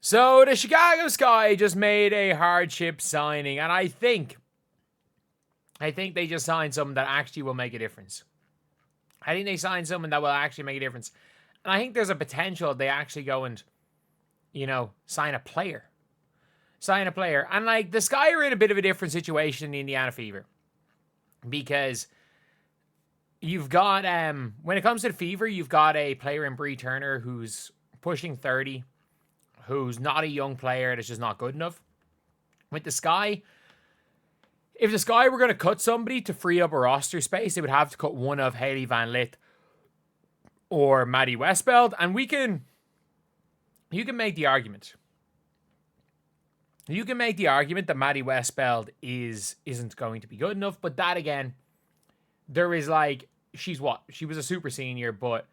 So the Chicago Sky just made a hardship signing, and I think they just signed someone that actually will make a difference. I think they signed someone that will actually make a difference. And I think there's a potential they actually go and, sign a player. Sign a player. And like the Sky are in a bit of a different situation in the Indiana Fever. Because you've got when it comes to the Fever, you've got a player in Bree Turner who's pushing 30, who's not a young player, that's just not good enough. With the Sky, if the Sky were going to cut somebody to free up a roster space, they would have to cut one of Haley Van Lith or Maddie Westbeld, and you can make the argument. You can make the argument that Maddie Westbeld isn't going to be good enough, but that again, there is like, she was a super senior, but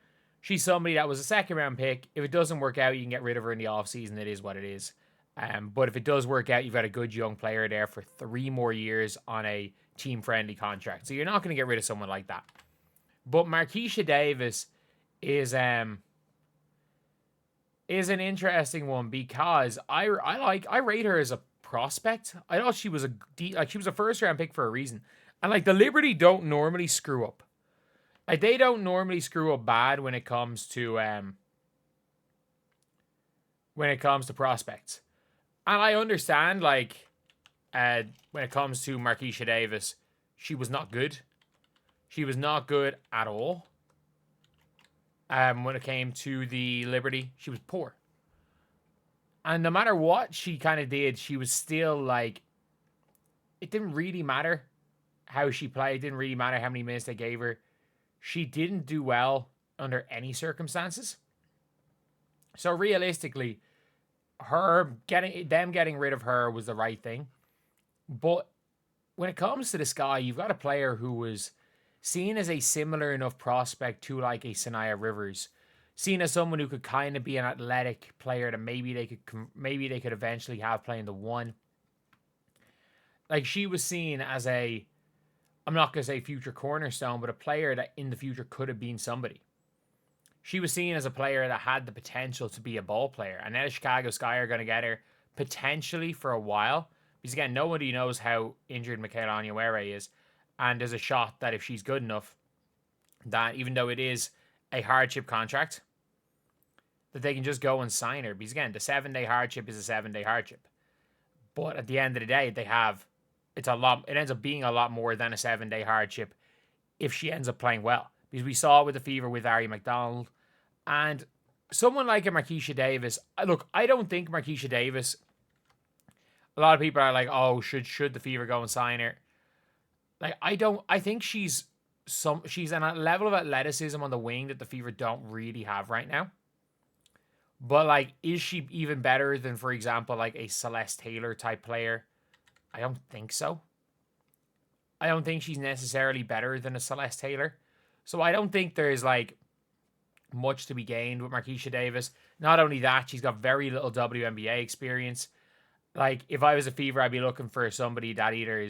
she's somebody that was a second round pick. If it doesn't work out, you can get rid of her in the offseason. It is what it is. But if it does work out, you've got a good young player there for 3 more years on a team-friendly contract. So you're not going to get rid of someone like that. But Marquesha Davis is an interesting one because I rate her as a prospect. I thought she was a first-round pick for a reason. And like the Liberty don't normally screw up. Like they don't normally screw up bad when it comes to prospects. And I understand, like, when it comes to Marquesha Davis, she was not good. She was not good at all. When it came to the Liberty, she was poor. And no matter what she kind of did, she was still, like, it didn't really matter how she played. It didn't really matter how many minutes they gave her. She didn't do well under any circumstances. So realistically, getting rid of her was the right thing. But when it comes to the Sky, you've got a player who was seen as a similar enough prospect to like a Sanaya Rivers, seen as someone who could kind of be an athletic player that maybe they could eventually have playing the one. Like she was seen as I'm not going to say future cornerstone, but a player that in the future could have been somebody. She was seen as a player that had the potential to be a ball player. And now the Chicago Sky are going to get her potentially for a while. Because again, nobody knows how injured Michaela Onyenwere is. And there's a shot that if she's good enough, that even though it is a hardship contract, that they can just go and sign her. Because again, the 7-day hardship is a 7-day hardship. But at the end of the day, it ends up being a lot more than a 7-day hardship if she ends up playing well. Because we saw it with the Fever with Ari McDonald. And someone like a Marquesha Davis, look, I don't think Marquesha Davis, a lot of people are like, oh, should the Fever go and sign her? Like, I think she's at a level of athleticism on the wing that the Fever don't really have right now. But, like, is she even better than, for example, like a Celeste Taylor type player? I don't think so. I don't think she's necessarily better than a Celeste Taylor. So I don't think there's, like, much to be gained with Marquesha Davis. Not only that, she's got very little WNBA experience. Like, if I was a Fever, I'd be looking for somebody that either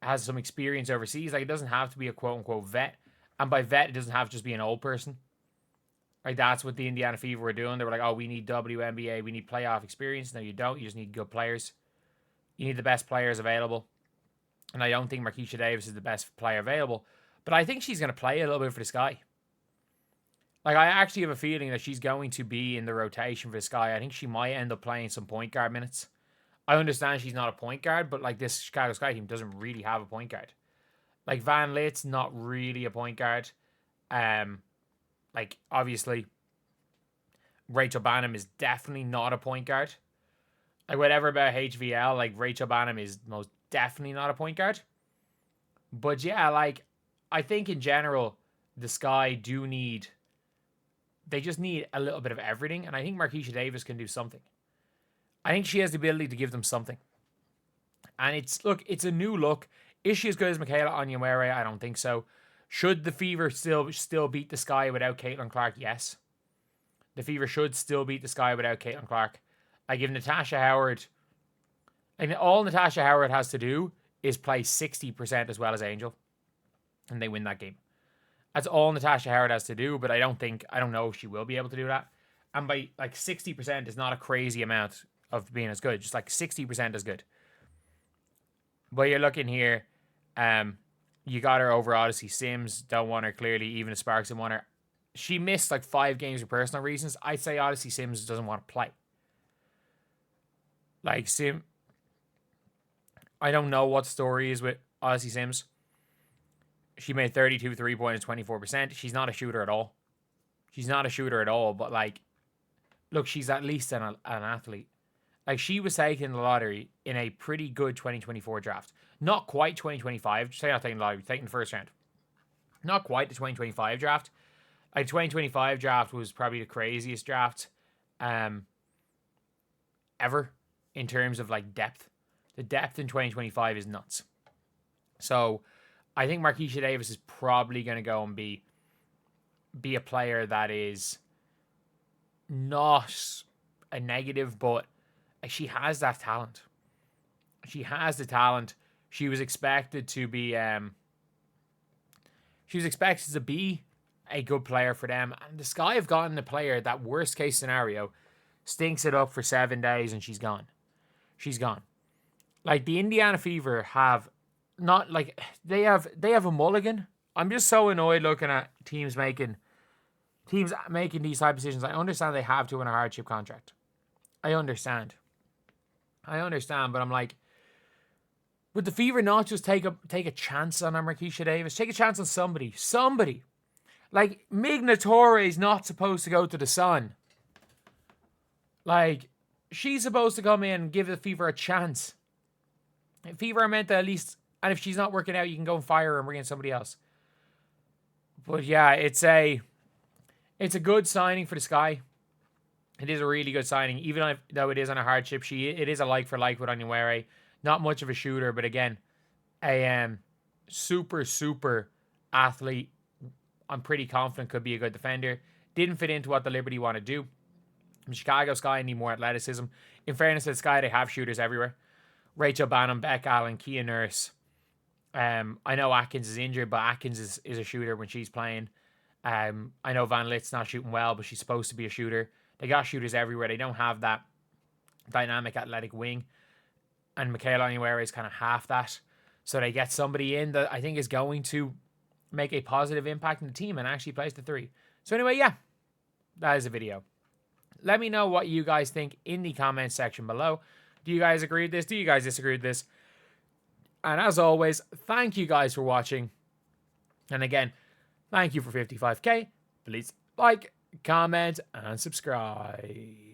has some experience overseas. Like, it doesn't have to be a quote-unquote vet. And by vet, it doesn't have to just be an old person. Like, that's what the Indiana Fever were doing. They were like, oh, we need WNBA. We need playoff experience. No, you don't. You just need good players. You need the best players available. And I don't think Marquesha Davis is the best player available. But I think she's going to play a little bit for the Sky. Like, I actually have a feeling that she's going to be in the rotation for the Sky. I think she might end up playing some point guard minutes. I understand she's not a point guard, but, like, this Chicago Sky team doesn't really have a point guard. Like, Van Lit's not really a point guard. Like, obviously, Rachel Banham is definitely not a point guard. Like, whatever about HVL, like, Rachel Banham is most definitely not a point guard. But, yeah, like, I think in general, the Sky they just need a little bit of everything. And I think Marquesha Davis can do something. I think she has the ability to give them something. And it's a new look. Is she as good as Michaela Onyenwere? I don't think so. Should the Fever still beat the Sky without Caitlin Clark? Yes. The Fever should still beat the Sky without Caitlin Clark. Like, if Natasha Howard... Like, all Natasha Howard has to do is play 60% as well as Angel. And they win that game. That's all Natasha Howard has to do, but I don't know if she will be able to do that. And by like 60% is not a crazy amount of being as good. Just like 60% is good. But you're looking here, you got her over Odyssey Sims. Don't want her clearly. Even if Sparks didn't want her. She missed like 5 games for personal reasons. I'd say Odyssey Sims doesn't want to play. Like I don't know what the story is with Odyssey Sims. She made 32 3-pointers, 24%. She's not a shooter at all. She's not a shooter at all. But like, look, she's at least an athlete. Like, she was taking the lottery in a pretty good 2024 draft. Not quite 2025. Say not taking the lottery, taking the first round. Not quite the 2025 draft. Like, 2025 draft was probably the craziest draft ever in terms of, like, depth. The depth in 2025 is nuts. So, I think Marquesha Davis is probably going to go and be a player that is not a negative, but she has that talent. She has the talent. She was expected to be a good player for them. And the Sky have gotten a player that, worst case scenario, stinks it up for 7 days and she's gone. She's gone. Like, the Indiana Fever have not, like, they have a mulligan. I'm just so annoyed looking at teams making these type of decisions. I understand they have to in a hardship contract. I understand, but I'm like, would the Fever not just take a chance on Marquesha Davis? Take a chance on somebody. Like, Migna Torre is not supposed to go to the Sun. Like, she's supposed to come in and give the Fever a chance. Fever are meant to at least, and if she's not working out, you can go and fire her and bring in somebody else. But yeah, it's a good signing for the Sky. It is a really good signing, even though it is on a hardship. It is a like for like with Onyenwere. Not much of a shooter, but again, a super athlete. I'm pretty confident could be a good defender. Didn't fit into what the Liberty want to do. The Chicago Sky need more athleticism. In fairness to the Sky, they have shooters everywhere. Rachel Bannon, Beck Allen, Kia Nurse. I know Atkins is injured, but Atkins is a shooter when she's playing. I know Van Lit's not shooting well, but she's supposed to be a shooter. They got shooters everywhere. They don't have that dynamic athletic wing. And Michaela Onyenwere is kind of half that. So they get somebody in that I think is going to make a positive impact in the team and actually plays the 3. So anyway, yeah, that is a video. Let me know what you guys think in the comments section below. Do you guys agree with this? Do you guys disagree with this? And as always, thank you guys for watching. And again, thank you for 55k. Please like, comment, and subscribe.